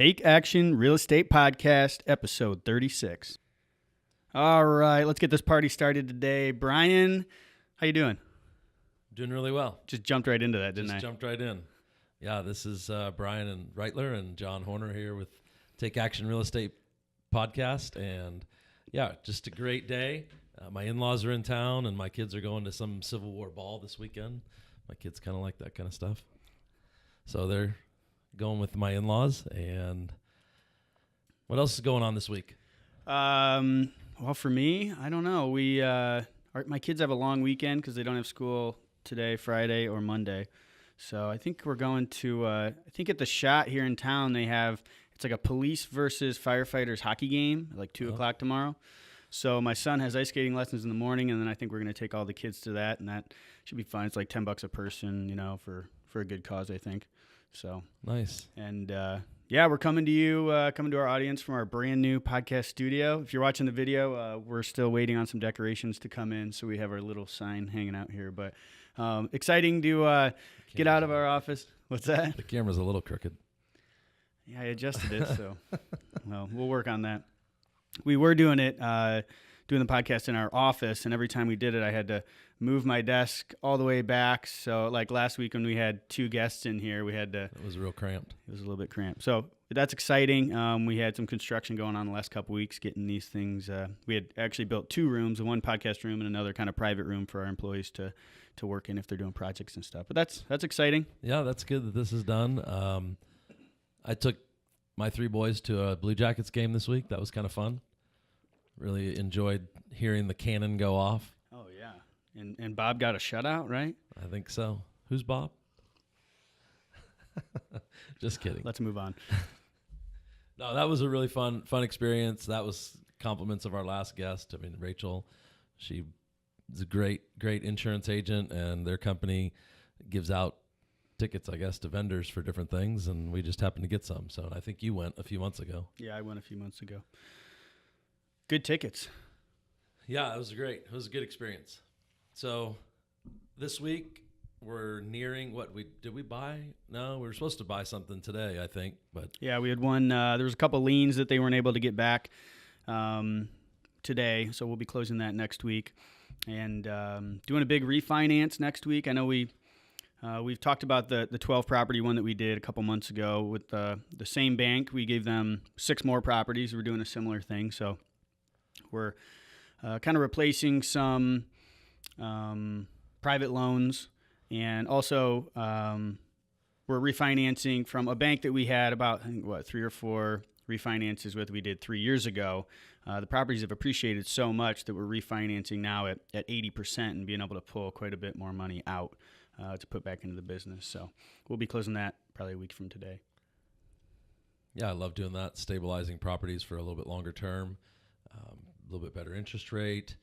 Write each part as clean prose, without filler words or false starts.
Take Action Real Estate Podcast, episode 36. All right, let's get this party started today. Brian, how you doing? Doing really well. Just jumped right into that, didn't I? Just jumped right in. Yeah, this is Brian and Reitler and John Horner here with Take Action Real Estate Podcast. And yeah, just a great day. My in-laws are in town and my kids are going to some Civil War ball this weekend. My kids kind of like that kind of stuff. So they're going with my in-laws. And what else is going on this week? Well, for me, I don't know. My kids have a long weekend because they don't have school today, Friday, or Monday. So I think we're going to, I think at the Shot here in town, it's like a police versus firefighters hockey game at like 2 o'clock tomorrow. So my son has ice skating lessons in the morning, and then I think we're going to take all the kids to that, and that should be fun. It's like $10 a person, for a good cause, I think. So nice. And yeah, we're coming to you, coming to our audience from our brand new podcast studio. If you're watching the video, we're still waiting on some decorations to come in, so we have our little sign hanging out here. But exciting to get out of our office. What's that? The camera's a little crooked. Yeah, I adjusted it, so well, we'll work on that. We were doing the podcast in our office, and every time we did it, I had to move my desk all the way back. So like last week when we had 2 guests in here, we had to... It was real cramped. It was a little bit cramped. So that's exciting. We had some construction going on the last couple weeks, getting these things. We had actually built 2 rooms, one podcast room and another kind of private room for our employees to work in if they're doing projects and stuff. But that's exciting. Yeah, that's good that this is done. I took my 3 boys to a Blue Jackets game this week. That was kind of fun. Really enjoyed hearing the cannon go off. Oh, yeah. And Bob got a shutout, right? I think so. Who's Bob? Just kidding. Let's move on. No, that was a really fun experience. That was compliments of our last guest. I mean, Rachel, she is a great insurance agent, and their company gives out tickets, I guess, to vendors for different things, and we just happened to get some. So I think you went a few months ago. Yeah, I went a few months ago. Good tickets. Yeah, it was great. It was a good experience. So this week we're nearing did we buy? No, we were supposed to buy something today, I think, but yeah, we had one. There was a couple liens that they weren't able to get back today, so we'll be closing that next week and doing a big refinance next week. I know we've talked about the 12 property one that we did a couple months ago with the same bank. We gave them 6 more properties. We're doing a similar thing, so we're kind of replacing some private loans, and also we're refinancing from a bank that we had about, I think, 3 or 4 refinances with we did 3 years ago. The properties have appreciated so much that we're refinancing now at 80% and being able to pull quite a bit more money out to put back into the business. So we'll be closing that probably a week from today. Yeah, I love doing that, stabilizing properties for a little bit longer term, a little bit better interest rate.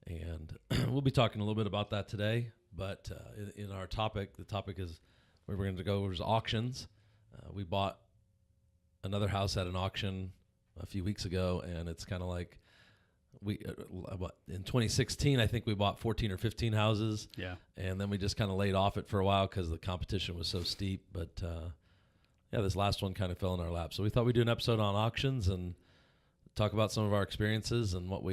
And we'll be talking a little bit about that today. But in our topic, the topic is where we're going to go is auctions. We bought another house at an auction a few weeks ago, and it's kind of like in 2016, I think we bought 14 or 15 houses. Yeah. And then we just kind of laid off it for a while because the competition was so steep. But yeah, this last one kind of fell in our lap. So we thought we'd do an episode on auctions and talk about some of our experiences and what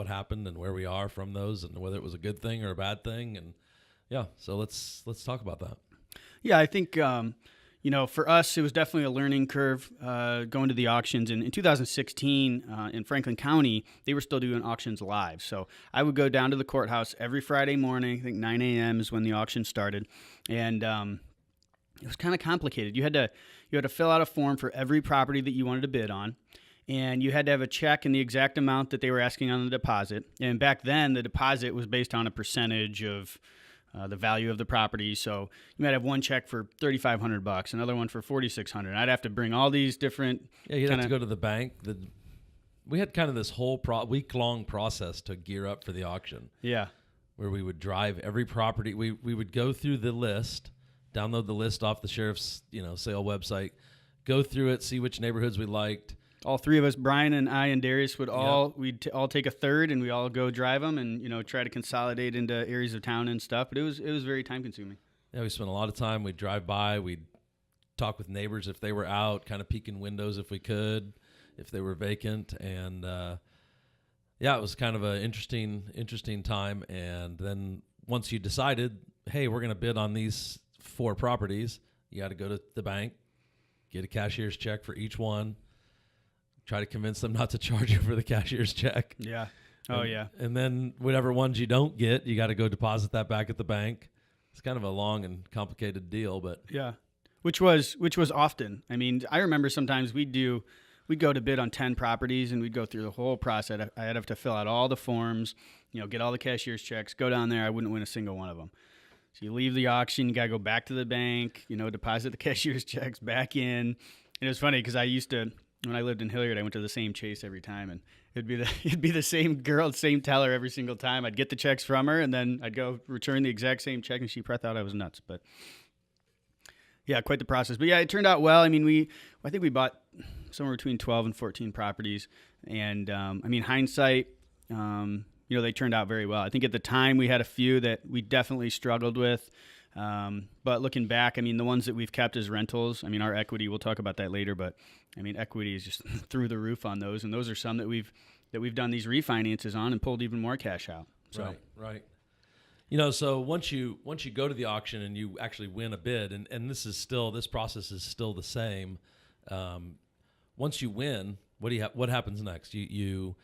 happened and where we are from those, and whether it was a good thing or a bad thing. And yeah, so let's talk about that. Yeah, I think for us, it was definitely a learning curve going to the auctions. And in 2016, in Franklin County, they were still doing auctions live. So I would go down to the courthouse every Friday morning. I think 9 a.m. is when the auction started, and it was kind of complicated. You had to fill out a form for every property that you wanted to bid on, and you had to have a check in the exact amount that they were asking on the deposit. And back then, the deposit was based on a percentage of the value of the property. So you might have one check for $3,500, another one for $4,600. I'd have to bring all these different. Yeah, you'd have to go to the bank. We had kind of this whole week-long process to gear up for the auction. Yeah, where we would drive every property. We would go through the list, download the list off the sheriff's sale website, go through it, see which neighborhoods we liked. All 3 of us, Brian and I and Darius, would all take a third, and we all go drive them and try to consolidate into areas of town and stuff. But it was very time consuming. Yeah, we spent a lot of time. We'd drive by, we'd talk with neighbors if they were out, kind of peek in windows if we could, if they were vacant. And yeah, it was kind of an interesting time. And then once you decided, hey, we're going to bid on these 4 properties, you got to go to the bank, get a cashier's check for each one, try to convince them not to charge you for the cashier's check. Yeah. Oh, yeah. And then whatever ones you don't get, you got to go deposit that back at the bank. It's kind of a long and complicated deal, but yeah, which was often. I mean, I remember sometimes we'd go to bid on 10 properties, and we'd go through the whole process. I'd have to fill out all the forms, get all the cashier's checks, go down there. I wouldn't win a single one of them. So you leave the auction, you got to go back to the bank, deposit the cashier's checks back in. And it was funny because I used to, when I lived in Hilliard, I went to the same Chase every time, and it'd be the same girl, same teller every single time. I'd get the checks from her, and then I'd go return the exact same check, and she probably thought I was nuts. But yeah, quite the process. But yeah, it turned out well. I mean, I think we bought somewhere between 12 and 14 properties, and I mean, hindsight, they turned out very well. I think at the time we had a few that we definitely struggled with. But looking back, I mean, the ones that we've kept as rentals, I mean, our equity, we'll talk about that later, but I mean, equity is just through the roof on those. And those are some that we've done these refinances on and pulled even more cash out. So. Right. So once you go to the auction and you actually win a bid, and this process is still the same. Once you win, what happens next? You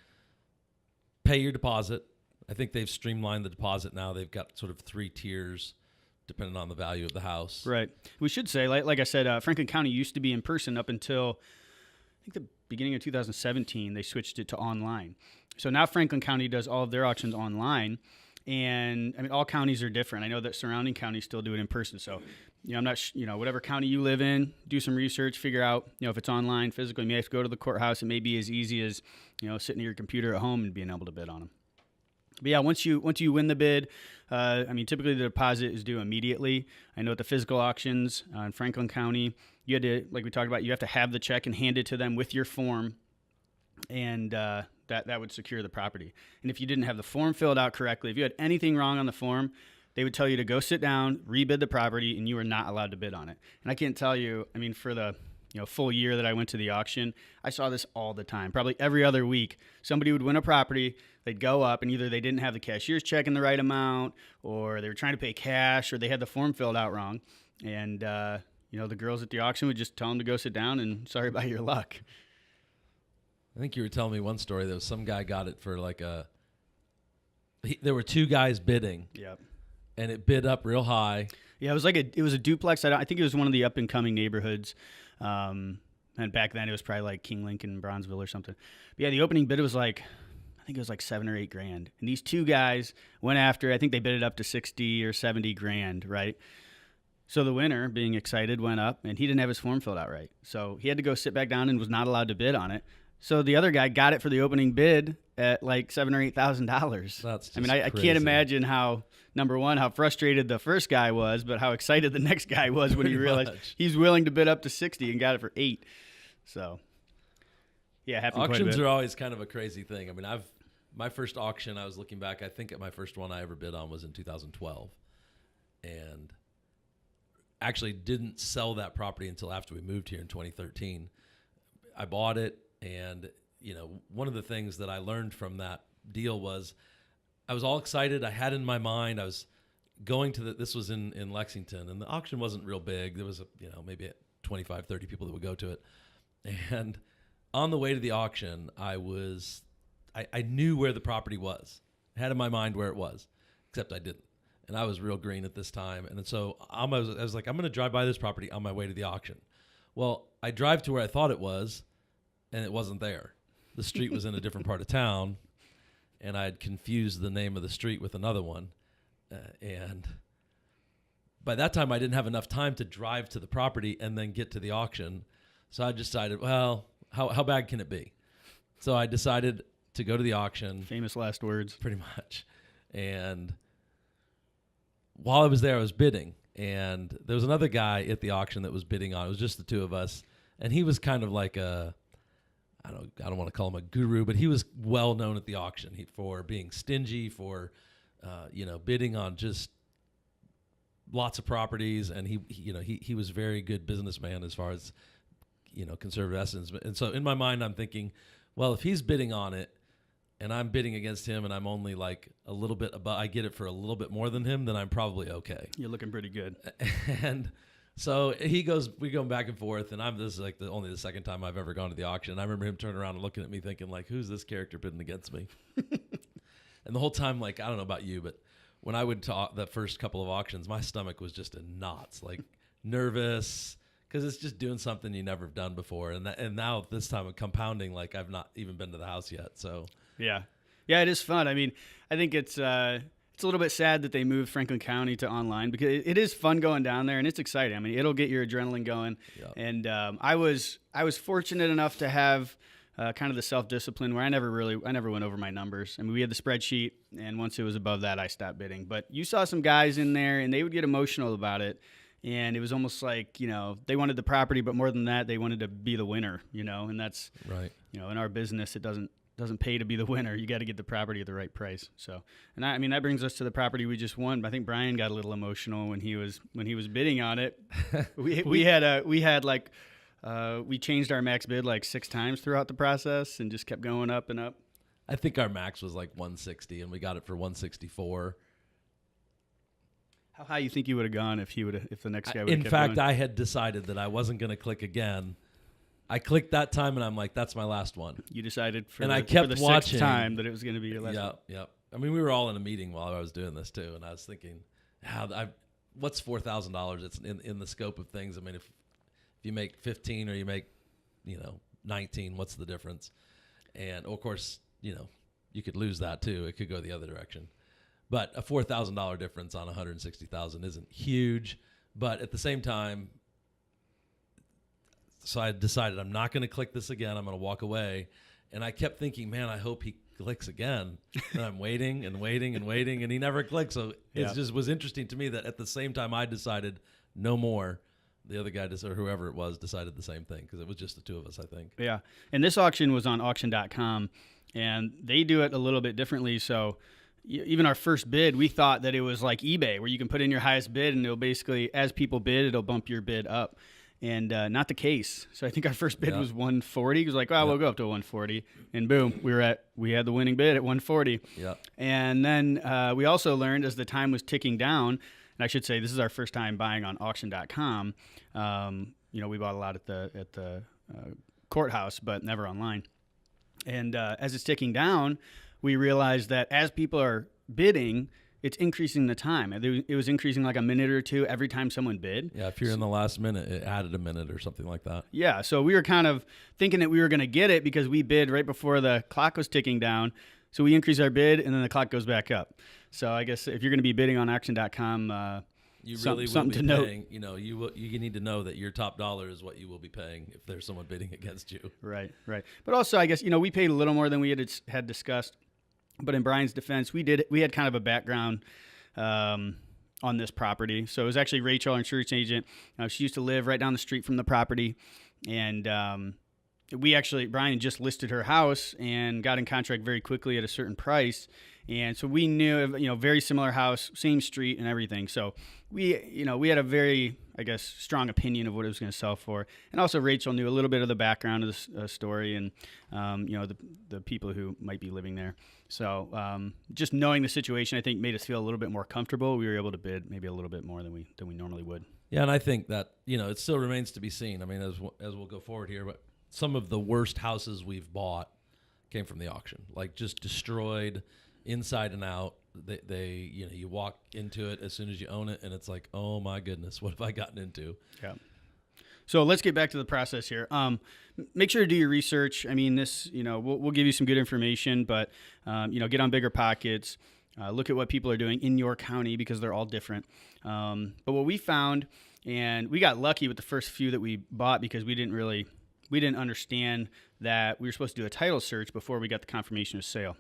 pay your deposit. I think they've streamlined the deposit now. They've got sort of 3 tiers depending on the value of the house. Right. We should say, like I said, Franklin County used to be in person up until, I think, the beginning of 2017. They switched it to online. So now Franklin County does all of their auctions online. And, I mean, all counties are different. I know that surrounding counties still do it in person. So, I'm not, whatever county you live in, do some research, figure out, if it's online, physical, you may have to go to the courthouse. It may be as easy as, sitting at your computer at home and being able to bid on them. But yeah, once you win the bid, I mean, typically the deposit is due immediately. I know at the physical auctions in Franklin County, you had to, like we talked about, you have to have the check and hand it to them with your form, and that would secure the property. And if you didn't have the form filled out correctly, if you had anything wrong on the form, they would tell you to go sit down, rebid the property, and you were not allowed to bid on it. And I can't tell you, I mean, for the full year that I went to the auction, I saw this all the time. Probably every other week, somebody would win a property, they'd go up, and either they didn't have the cashier's check in the right amount, or they were trying to pay cash, or they had the form filled out wrong. And, the girls at the auction would just tell them to go sit down and sorry about your luck. I think you were telling me one story. There was some guy got it for there were 2 guys bidding. Yep. And it bid up real high. Yeah, it was a duplex. I think it was one of the up and coming neighborhoods. And back then it was probably like King Lincoln, Bronzeville or something. But yeah, the opening bid was I think it was like $7 or $8 grand. And these 2 guys went after, I think they bid it up to 60 or 70 grand, right? So the winner, being excited, went up, and he didn't have his form filled out right. So he had to go sit back down and was not allowed to bid on it. So the other guy got it for the opening bid at like $7,000 or $8,000. That's just I can't imagine how, number one, how frustrated the first guy was, but how excited the next guy was when he realized he's willing to bid up to 60 and got it for 8. So, yeah, happened quite a bit. Auctions are always kind of a crazy thing. I mean, my first auction, I was looking back, I think at my first one I ever bid on was in 2012, and actually didn't sell that property until after we moved here in 2013. I bought it. And, one of the things that I learned from that deal was I was all excited. I had in my mind, I was going to this was in Lexington, and the auction wasn't real big. There was, maybe 25, 30 people that would go to it. And on the way to the auction, I knew where the property was. I had in my mind where it was, except I didn't. And I was real green at this time. And so I was like, I'm going to drive by this property on my way to the auction. Well, I drive to where I thought it was, and it wasn't there. The street was in a different part of town, and I had confused the name of the street with another one. And by that time, I didn't have enough time to drive to the property and then get to the auction. So I decided, well, how bad can it be? So I decided to go to the auction. Famous last words. Pretty much. And while I was there, I was bidding. And there was another guy at the auction that was bidding on. It was just the 2 of us. And he was kind of like I don't want to call him a guru, but he was well known at the auction for being stingy, for bidding on just lots of properties, and he was a very good businessman as far as conservative essence. And so in my mind, I'm thinking, well, if he's bidding on it and I'm bidding against him and I'm only like a little bit above, I get it for a little bit more than him, then I'm probably okay. You're looking pretty good. And so we go back and forth, and this is like only the second time I've ever gone to the auction. And I remember him turning around and looking at me thinking like, who's this character bidding against me? And the whole time, like, I don't know about you, but when I would talk the first couple of auctions, my stomach was just in knots, like nervous, because it's just doing something you never have done before. And now this time I'm compounding, like I've not even been to the house yet. So yeah, it is fun. I mean, I think it's a little bit sad that they moved Franklin County to online, because it is fun going down there and it's exciting. I mean, it'll get your adrenaline going. Yep. And I was fortunate enough to have kind of the self-discipline where I never went over my numbers. I mean, we had the spreadsheet, and once it was above that, I stopped bidding. But you saw some guys in there, and they would get emotional about it. And it was almost like, they wanted the property, but more than that, they wanted to be the winner, and that's right. In our business, it doesn't pay to be the winner. You got to get the property at the right price. So, and I mean, that brings us to the property we just won. I think Brian got a little emotional when he was bidding on it. We changed our max bid like 6 times throughout the process and just kept going up and up. I think our max was like 160, and we got it for 164. How high you think you would have gone if the next guy would have kept fact, going? I had decided that I wasn't going to click again. I clicked that time, and I'm like, that's my last one. You decided I kept for the watching 6th time that it was going to be your last one. Yep. I mean, we were all in a meeting while I was doing this too, and I was thinking, what's $4,000? It's in the scope of things. I mean, if you make 15 or you make 19, what's the difference? And of course, you could lose that too. It could go the other direction. But a $4,000 difference on 160,000 isn't huge. But at the same time, so I decided I'm not going to click this again. I'm going to walk away. And I kept thinking, man, I hope he clicks again. And I'm waiting and waiting and waiting, and he never clicked. So it just was interesting to me that at the same time I decided no more, the other guy or whoever it was decided the same thing, because it was just the two of us, I think. Yeah. And this auction was on auction.com, and they do it a little bit differently. So even our first bid, we thought that it was like eBay, where you can put in your highest bid, and it'll basically, as people bid, it'll bump your bid up. And not the case. So I think our first bid was 140. It was like, we'll go up to 140, and boom, we had the winning bid at 140. Yeah. And then we also learned as the time was ticking down, and I should say this is our first time buying on auction.com. We bought a lot at the courthouse, but never online. And as it's ticking down, we realized that as people are bidding, it's increasing the time. It was increasing like a minute or two every time someone bid. Yeah, if you're in the last minute, it added a minute or something like that. Yeah, so we were kind of thinking that we were going to get it because we bid right before the clock was ticking down. So we increase our bid, and then the clock goes back up. So I guess if you're going to be bidding on auction.com, you really something will be to paying. You need to know that your top dollar is what you will be paying if there's someone bidding against you. Right. But also, I guess we paid a little more than we had discussed. But in Brian's defense, we had kind of a background on this property. So it was actually Rachel, our insurance agent. She used to live right down the street from the property, and Brian just listed her house and got in contract very quickly at a certain price. And so we knew, very similar house, same street and everything. So we had a very, I guess, strong opinion of what it was going to sell for. And also Rachel knew a little bit of the background of the story and, the people who might be living there. So just knowing the situation, I think, made us feel a little bit more comfortable. We were able to bid maybe a little bit more than we normally would. Yeah, and I think that, it still remains to be seen. I mean, as we'll go forward here, but some of the worst houses we've bought came from the auction, like just destroyed inside and out. They you walk into it as soon as you own it, and it's like, oh my goodness, what have I gotten into? Yeah. So let's get back to the process here. Make sure to do your research. I mean, this, we'll give you some good information, but get on Bigger Pockets. Look at what people are doing in your county, because they're all different. But what we found, and we got lucky with the first few that we bought, because we didn't understand that we were supposed to do a title search before we got the confirmation of sale.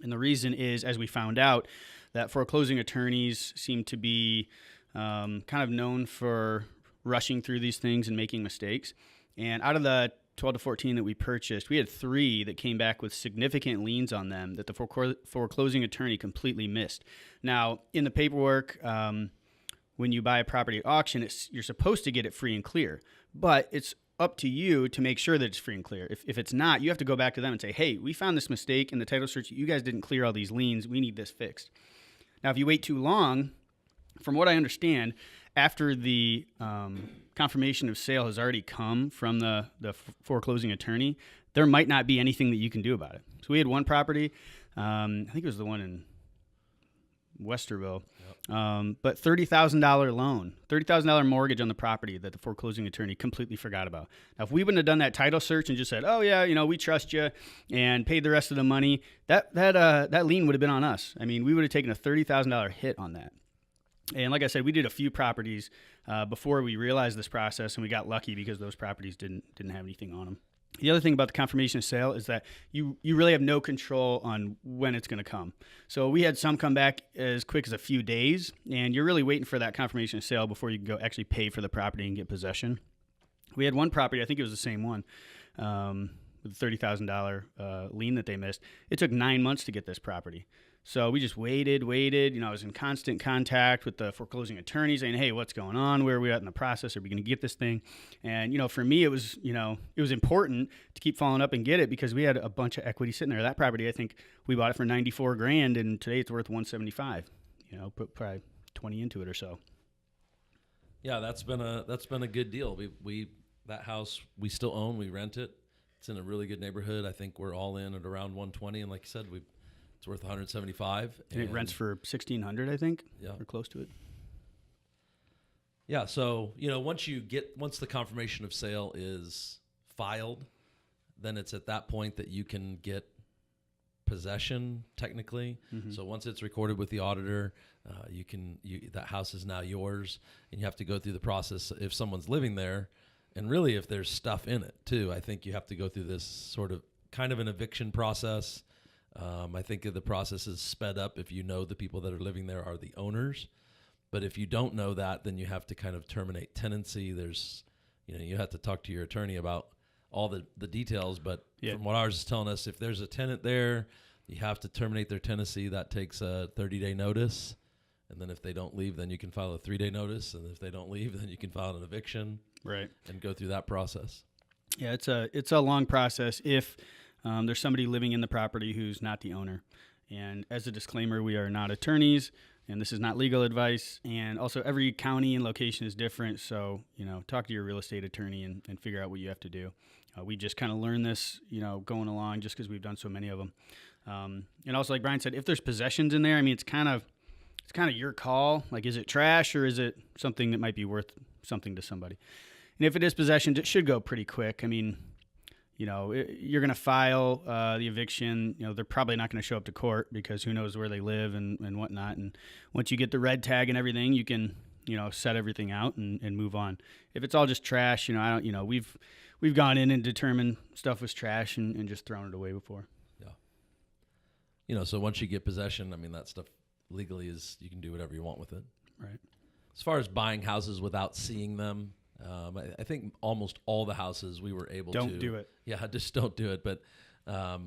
And the reason is, as we found out, that foreclosing attorneys seem to be kind of known for rushing through these things and making mistakes. And out of the 12 to 14 that we purchased, we had 3 that came back with significant liens on them that the foreclosing attorney completely missed. Now, in the paperwork, when you buy a property at auction, you're supposed to get it free and clear, but it's up to you to make sure that it's free and clear. If it's not, you have to go back to them and say, hey, we found this mistake in the title search. You guys didn't clear all these liens. We need this fixed. Now, if you wait too long, from what I understand, after the confirmation of sale has already come from the foreclosing attorney, there might not be anything that you can do about it. So we had one property, I think it was the one in Westerville, but $30,000 loan, $30,000 mortgage on the property that the foreclosing attorney completely forgot about. Now, if we wouldn't have done that title search and just said, oh yeah, we trust you, and paid the rest of the money, that lien would have been on us. I mean, we would have taken a $30,000 hit on that. And like I said, we did a few properties before we realized this process, and we got lucky because those properties didn't have anything on them. The other thing about the confirmation of sale is that you really have no control on when it's going to come. So we had some come back as quick as a few days, and you're really waiting for that confirmation of sale before you can go actually pay for the property and get possession. We had one property, I think it was the same one, with a $30,000 lien that they missed. It took 9 months to get this property. So we just waited. I was in constant contact with the foreclosing attorney saying, hey, what's going on? Where are we at in the process? Are we going to get this thing? And, for me, it was important to keep following up and get it because we had a bunch of equity sitting there. That property, I think we bought it for $94,000 and today it's worth $175,000, put probably 20 into it or so. Yeah, that's been a good deal. That house we still own, we rent it. It's in a really good neighborhood. I think we're all in at around 120. And like you said, it's worth $175,000. And it rents for $1,600, I think. Yeah, or close to it. Yeah. So once the confirmation of sale is filed, then it's at that point that you can get possession technically. Mm-hmm. So once it's recorded with the auditor, that house is now yours, and you have to go through the process if someone's living there, and really if there's stuff in it too. I think you have to go through this sort of kind of an eviction process. I think the process is sped up if you know the people that are living there are the owners. But if you don't know that, then you have to kind of terminate tenancy. There's, you have to talk to your attorney about all the details. But from what ours is telling us, if there's a tenant there, you have to terminate their tenancy. That takes a 30-day notice. And then if they don't leave, then you can file a 3-day notice. And if they don't leave, then you can file an eviction. Right. And go through that process. Yeah, it's a long process if there's somebody living in the property who's not the owner. And as a disclaimer, we are not attorneys, and this is not legal advice. And also, every county and location is different. So, talk to your real estate attorney and figure out what you have to do. We just kind of learned this, going along just because we've done so many of them. And also, like Brian said, if there's possessions in there, I mean, it's kind of your call. Like, is it trash or is it something that might be worth something to somebody? And if it is possessions, it should go pretty quick. I mean, you're going to file the eviction. They're probably not going to show up to court because who knows where they live and whatnot. And once you get the red tag and everything, you can, set everything out and move on. If it's all just trash, we've gone in and determined stuff was trash and just thrown it away before. Yeah. So once you get possession, I mean, that stuff legally you can do whatever you want with it. Right. As far as buying houses without seeing them, I think almost all the houses we were able to... Don't do it. Yeah, just don't do it. But I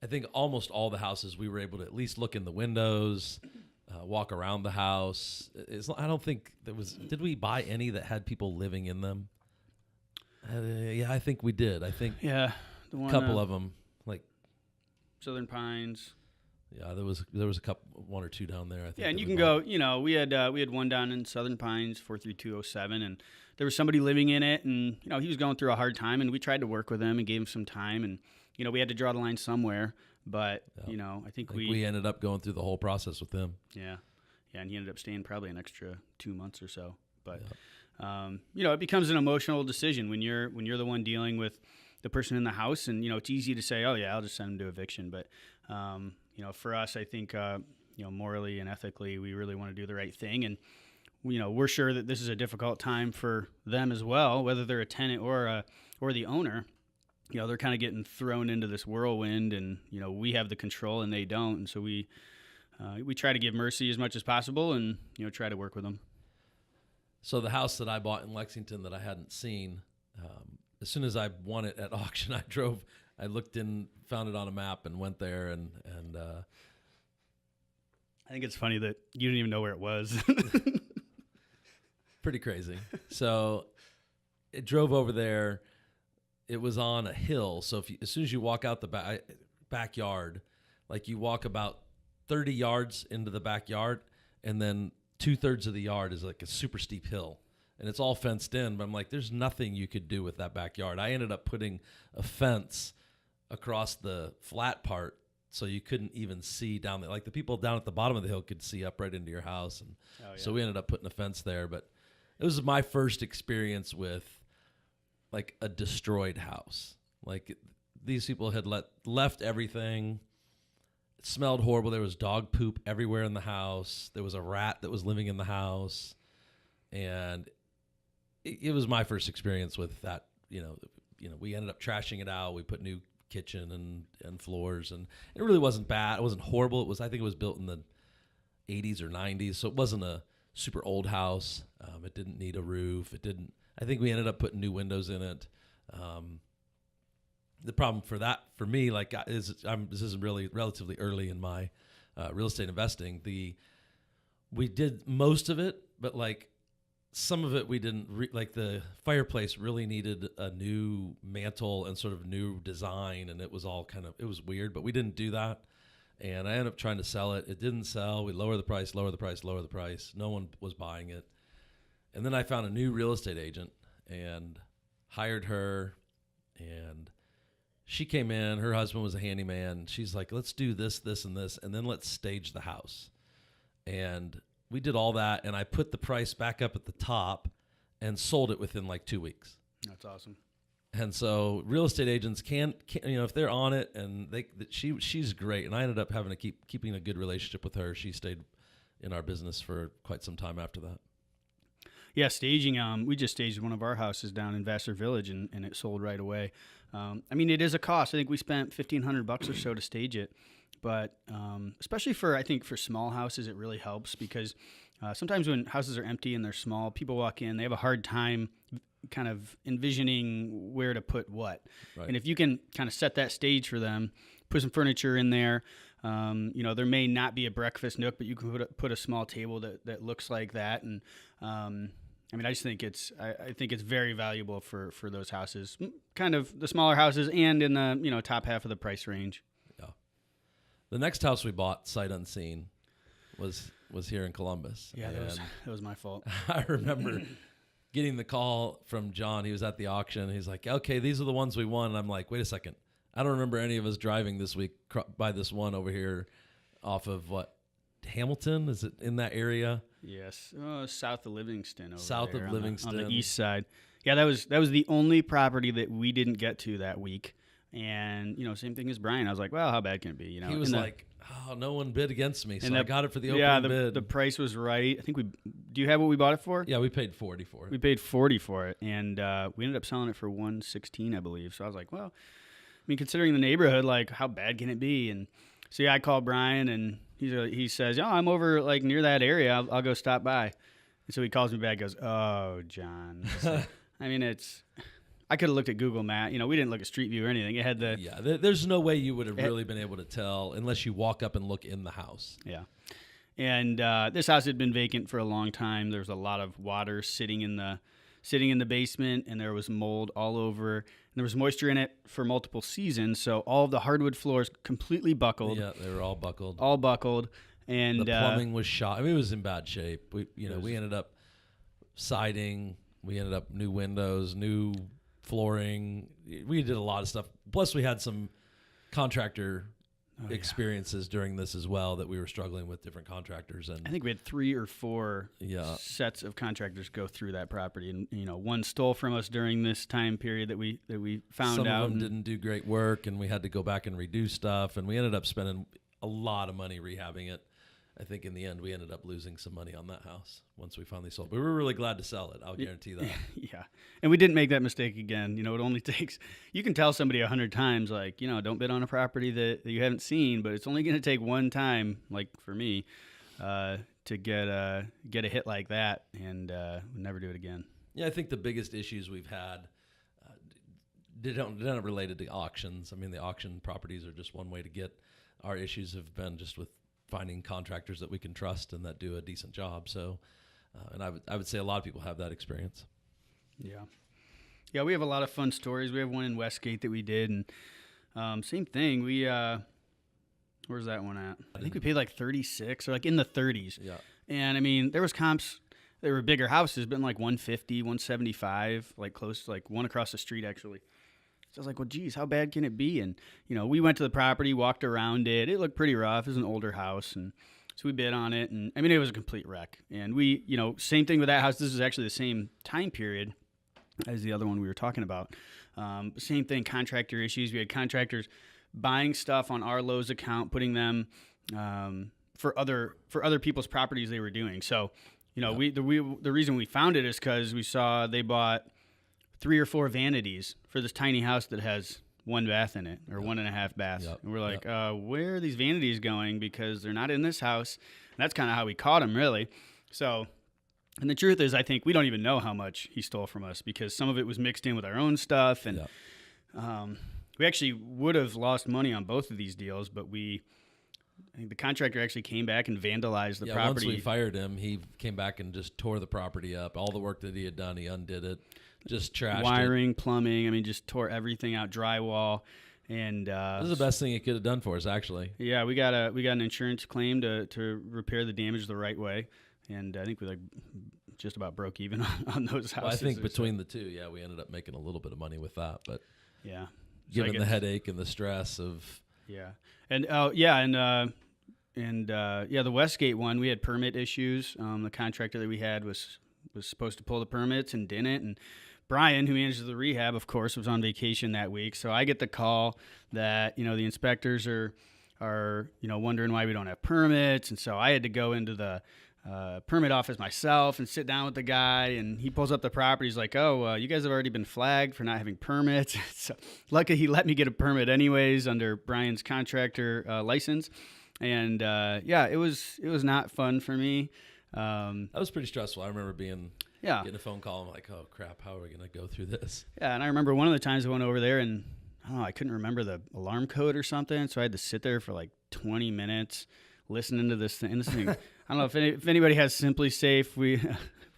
think almost all the houses we were able to at least look in the windows, walk around the house. I don't think there was... Did we buy any that had people living in them? Yeah, I think we did. I think the one, a couple of them, like Southern Pines. Yeah, there was a couple, one or two down there. I think. Yeah, and you can go. We had one down in Southern Pines, 43207, and there was somebody living in it, and he was going through a hard time, and we tried to work with him and gave him some time, and we had to draw the line somewhere, but I think we ended up going through the whole process with him. Yeah, and he ended up staying probably an extra 2 months or so, but. It becomes an emotional decision when you're the one dealing with the person in the house, and it's easy to say, oh yeah, I'll just send them to eviction, but for us, I think morally and ethically, we really want to do the right thing, and we're sure that this is a difficult time for them as well, whether they're a tenant or the owner. They're kind of getting thrown into this whirlwind, and we have the control and they don't, and so we try to give mercy as much as possible, and try to work with them. So the house that I bought in Lexington that I hadn't seen, as soon as I won it at auction, I looked in, found it on a map, and went there, and I think it's funny that you didn't even know where it was. pretty crazy. So it drove over there. It was on a hill. So as soon as you walk out the backyard, like you walk about 30 yards into the backyard, and then 2/3 of the yard is like a super steep hill. And it's all fenced in, but I'm like, there's nothing you could do with that backyard. I ended up putting a fence across the flat part so you couldn't even see down there. Like the people down at the bottom of the hill could see up right into your house. And so we ended up putting a fence there. But it was my first experience with like a destroyed house. Like these people had left everything. It smelled horrible. There was dog poop everywhere in the house. There was a rat that was living in the house. And it was my first experience with that. We ended up trashing it out. We put new kitchen and floors, and it really wasn't bad. It wasn't horrible. I think it was built in the 80s or 90s, so it wasn't a super old house. It didn't need a roof. I think we ended up putting new windows in it. The problem for me, this is really relatively early in my real estate investing. We did most of it, but like some of it we didn't like. The fireplace really needed a new mantle and sort of new design, and it was weird, but we didn't do that. And I ended up trying to sell it. It didn't sell. We lower the price. No one was buying it. And then I found a new real estate agent and hired her, and she came in. Her husband was a handyman. She's like, let's do this, this, and this, and then let's stage the house. And we did all that, and I put the price back up at the top and sold it within like 2 weeks. That's awesome. And so real estate agents can't if they're on it, and she's great. And I ended up having to keeping a good relationship with her. She stayed in our business for quite some time after that. Yeah, staging. We just staged one of our houses down in Vassar Village, and it sold right away. It is a cost. I think we spent $1,500 or so to stage it. But especially for small houses, it really helps because sometimes when houses are empty and they're small, people walk in, they have a hard time kind of envisioning where to put what. Right. And if you can kind of set that stage for them, put some furniture in there, there may not be a breakfast nook, but you can put a small table that looks like that. And I just think I think it's very valuable for those houses, kind of the smaller houses and in the top half of the price range. The next house we bought, sight unseen, was here in Columbus. Yeah, that was my fault. I remember getting the call from John. He was at the auction. He's like, okay, these are the ones we won. And I'm like, wait a second. I don't remember any of us driving this week by this one over here off of Hamilton? Is it in that area? Yes. South of Livingston. South of Livingston. On the east side. Yeah, that was the only property that we didn't get to that week. And, same thing as Brian. I was like, well, how bad can it be? He was like, oh, no one bid against me. So I got it for the opening bid. The price was right. I think do you have what we bought it for? Yeah, we paid $40 for it. We paid $40 for it. And we ended up selling it for $116, I believe. So I was like, well, considering the neighborhood, like, how bad can it be? And so, yeah, I called Brian, and he says, oh, I'm over, like, near that area. I'll go stop by. And so he calls me back, goes, oh, John. So, I could have looked at Google Maps. We didn't look at Street View or anything. It had the... Yeah, there's no way you would have really been able to tell unless you walk up and look in the house. Yeah. And this house had been vacant for a long time. There was a lot of water sitting in the basement, and there was mold all over. And there was moisture in it for multiple seasons, so all of the hardwood floors completely buckled. Yeah, they were all buckled. All buckled. And the plumbing was shot. It was in bad shape. We ended up siding. We ended up new windows, new flooring. We did a lot of stuff. Plus, we had some contractor experiences during this as well that we were struggling with different contractors. And I think we had 3 or 4 sets of contractors go through that property, and one stole from us during this time period that we found out. Some of them didn't do great work, and we had to go back and redo stuff, and we ended up spending a lot of money rehabbing it. I think in the end we ended up losing some money on that house once we finally sold. But we were really glad to sell it. I'll guarantee that. Yeah. And we didn't make that mistake again. It only takes, you can tell somebody 100 times, like, don't bid on a property that you haven't seen, but it's only going to take one time, like for me, to get a hit like that, and never do it again. Yeah, I think the biggest issues we've had they're not related to auctions. The auction properties are just one way to get. Our issues have been just with finding contractors that we can trust and that do a decent job. So And I would say a lot of people have that experience. Yeah. Yeah, we have a lot of fun stories. We have one in Westgate that we did, and same thing. Where's that one at? I think we paid like 36 or like in the 30s. Yeah. And I mean, there was comps. There were bigger houses, but in like 150, 175, like close, like one across the street actually. So I was like, well, geez, how bad can it be? And we went to the property, walked around it. It looked pretty rough. It was an older house, and so we bid on it. And I mean, it was a complete wreck. And we, same thing with that house. This is actually the same time period as the other one we were talking about. Same thing, contractor issues. We had contractors buying stuff on our Lowe's account, putting them for other people's properties they were doing. So, the reason we found it is because we saw they bought 3 or 4 vanities for this tiny house that has 1 bath in it, or 1.5 baths. Yep. And we're like, where are these vanities going? Because they're not in this house. And that's kind of how we caught him, really. So, and the truth is, I think we don't even know how much he stole from us, because some of it was mixed in with our own stuff. And we actually would have lost money on both of these deals, but I think the contractor actually came back and vandalized the property. Once we fired him, he came back and just tore the property up. All the work that he had done, he undid it, just trashed wiring, plumbing. I mean, just tore everything out, drywall. And this is the best thing he could have done for us, actually. Yeah, we got an insurance claim to repair the damage the right way, and I think we just about broke even on those houses. Well, I think between the two, we ended up making a little bit of money with that, but yeah, given the headache and the stress of the Westgate one, we had permit issues. The contractor that we had was supposed to pull the permits and didn't, and Brian, who manages the rehab, of course, was on vacation that week. So I get the call that, the inspectors are wondering why we don't have permits. And so I had to go into the permit office myself and sit down with the guy. And he pulls up the property. He's like, you guys have already been flagged for not having permits. So luckily he let me get a permit anyways under Brian's contractor license. And it was not fun for me. That was pretty stressful. I remember getting a phone call. I'm like, oh crap, how are we going to go through this? Yeah, and I remember one of the times I went over there and I couldn't remember the alarm code or something, so I had to sit there for like 20 minutes listening to this thing. I don't know if anybody has Simply Safe. We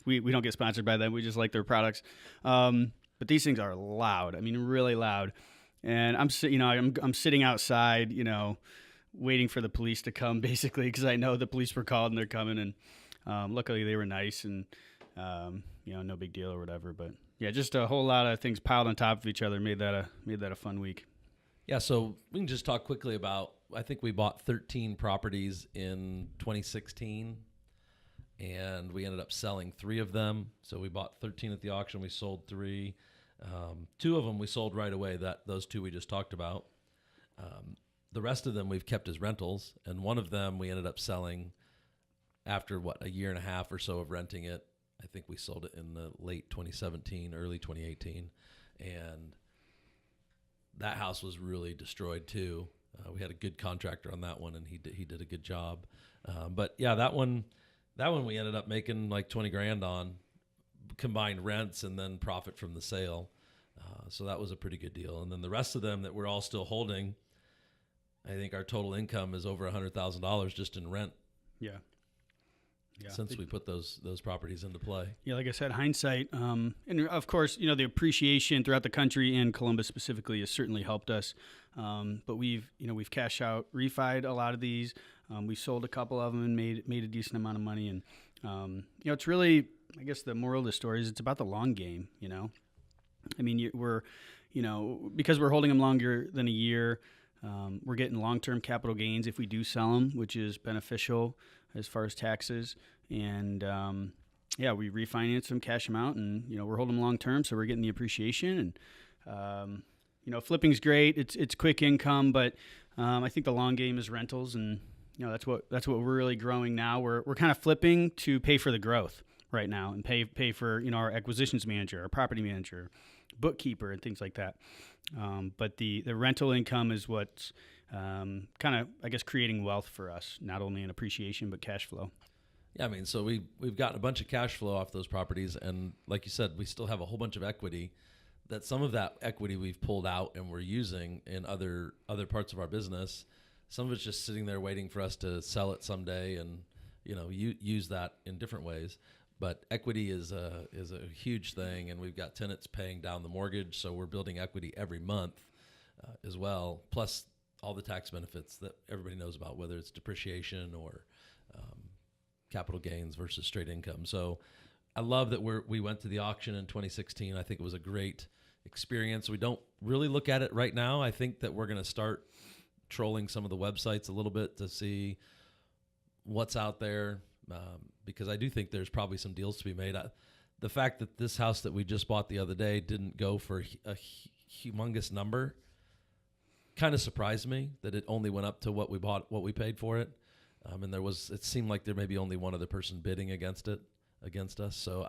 don't get sponsored by them. We just like their products. But these things are loud. I mean, really loud. And I'm sitting outside, waiting for the police to come, basically, because I know the police were called and they're coming. And luckily they were nice and no big deal or whatever. But yeah, just a whole lot of things piled on top of each other made that a fun week. Yeah, so we can just talk quickly about, I think we bought 13 properties in 2016, and we ended up selling 3 of them. So we bought 13 at the auction, we sold 3. 2 of them we sold right away, those 2 we just talked about. The rest of them we've kept as rentals, and one of them we ended up selling after, a year and a half or so of renting it. I think we sold it in the late 2017, early 2018, and that house was really destroyed too. We had a good contractor on that one, and he did a good job. But yeah, that one we ended up making like 20 grand on combined rents and then profit from the sale. So that was a pretty good deal. And then the rest of them that we're all still holding, I think our total income is over $100,000 just in rent. Yeah. Since we put those properties into play. Yeah, like I said, hindsight, and of course, the appreciation throughout the country and Columbus specifically has certainly helped us. But we've cashed out, refied a lot of these. We sold a couple of them and made a decent amount of money. And it's really, I guess, the moral of the story is it's about the long game. I mean, because we're holding them longer than a year. We're getting long-term capital gains if we do sell them, which is beneficial as far as taxes. And we refinance them, cash them out, and we're holding them long-term, so we're getting the appreciation. And flipping's great. It's quick income, but I think the long game is rentals, and that's what we're really growing now. We're kind of flipping to pay for the growth right now, and pay for our acquisitions manager, our property manager, bookkeeper, and things like that. But the rental income is what's kind of, I guess, creating wealth for us, not only in appreciation but cash flow. Yeah, I mean, so we've gotten a bunch of cash flow off those properties, and like you said, we still have a whole bunch of equity. That some of that equity we've pulled out and we're using in other parts of our business. Some of it's just sitting there waiting for us to sell it someday, and use that in different ways. But equity is a huge thing, and we've got tenants paying down the mortgage, so we're building equity every month as well. Plus all the tax benefits that everybody knows about, whether it's depreciation or capital gains versus straight income. So I love that we went to the auction in 2016. I think it was a great experience. We don't really look at it right now. I think that we're going to start trolling some of the websites a little bit to see what's out there, because I do think there's probably some deals to be made. The fact that this house that we just bought the other day didn't go for a humongous number kind of surprised me, that it only went up to what we paid for it. And it seemed like there may be only one other person bidding against us. So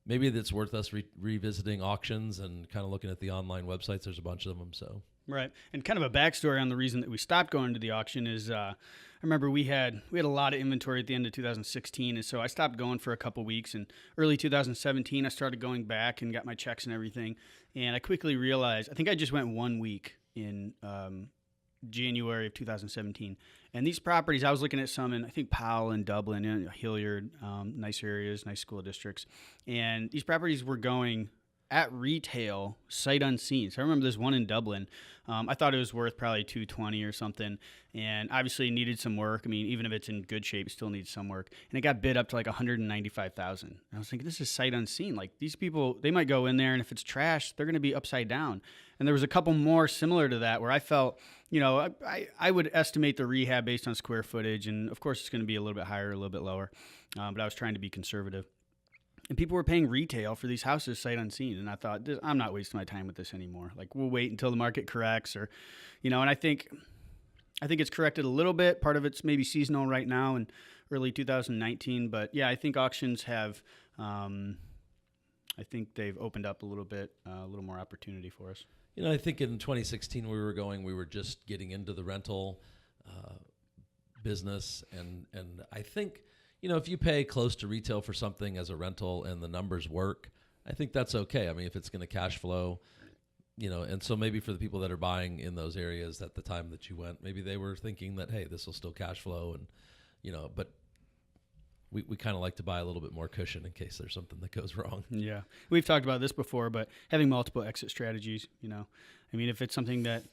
maybe it's worth us revisiting auctions and kind of looking at the online websites. There's a bunch of them. So right. And kind of a backstory on the reason that we stopped going to the auction is I remember we had a lot of inventory at the end of 2016, and so I stopped going for a couple weeks. And early 2017, I started going back and got my checks and everything. And I quickly realized, I think I just went 1 week in January of 2017. And these properties, I was looking at some in, I think, Powell and Dublin and Hilliard, nice areas, nice school districts. And these properties were going at retail, sight unseen. So I remember this one in Dublin. I thought it was worth probably $220 or something, and obviously it needed some work. I mean, even if it's in good shape, it still needs some work. And it got bid up to like $195,000. I was thinking, this is sight unseen. Like, these people, they might go in there, and if it's trash, they're going to be upside down. And there was a couple more similar to that where I felt, I would estimate the rehab based on square footage, and of course it's going to be a little bit higher, a little bit lower, but I was trying to be conservative. And people were paying retail for these houses sight unseen. And I thought, I'm not wasting my time with this anymore. Like, we'll wait until the market corrects, or, and I think it's corrected a little bit. Part of it's maybe seasonal right now in early 2019. But yeah, I think auctions have, I think they've opened up a little bit, a little more opportunity for us. I think in 2016 we were just getting into the rental business. And I think, if you pay close to retail for something as a rental and the numbers work, I think that's okay. I mean, if it's going to cash flow, and so maybe for the people that are buying in those areas at the time that you went, maybe they were thinking that, hey, this will still cash flow. And, but we kind of like to buy a little bit more cushion in case there's something that goes wrong. Yeah. We've talked about this before, but having multiple exit strategies, I mean, if it's something that,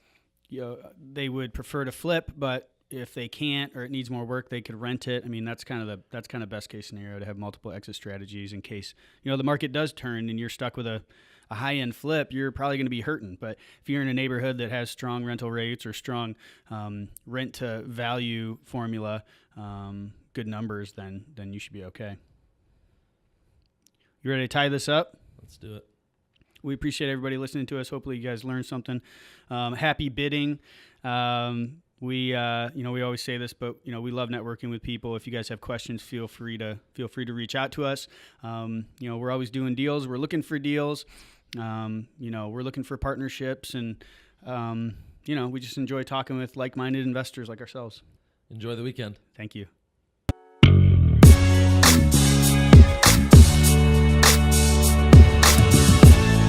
they would prefer to flip, but if they can't, or it needs more work, they could rent it. I mean, that's kind of best case scenario, to have multiple exit strategies in case, the market does turn and you're stuck with a high end flip. You're probably going to be hurting. But if you're in a neighborhood that has strong rental rates or strong rent to value formula, good numbers, then you should be okay. You ready to tie this up? Let's do it. We appreciate everybody listening to us. Hopefully you guys learned something. Happy bidding. We always say this, but we love networking with people. If you guys have questions, feel free to reach out to us. We're always doing deals. We're looking for deals. We're looking for partnerships, and we just enjoy talking with like-minded investors like ourselves. Enjoy the weekend. Thank you.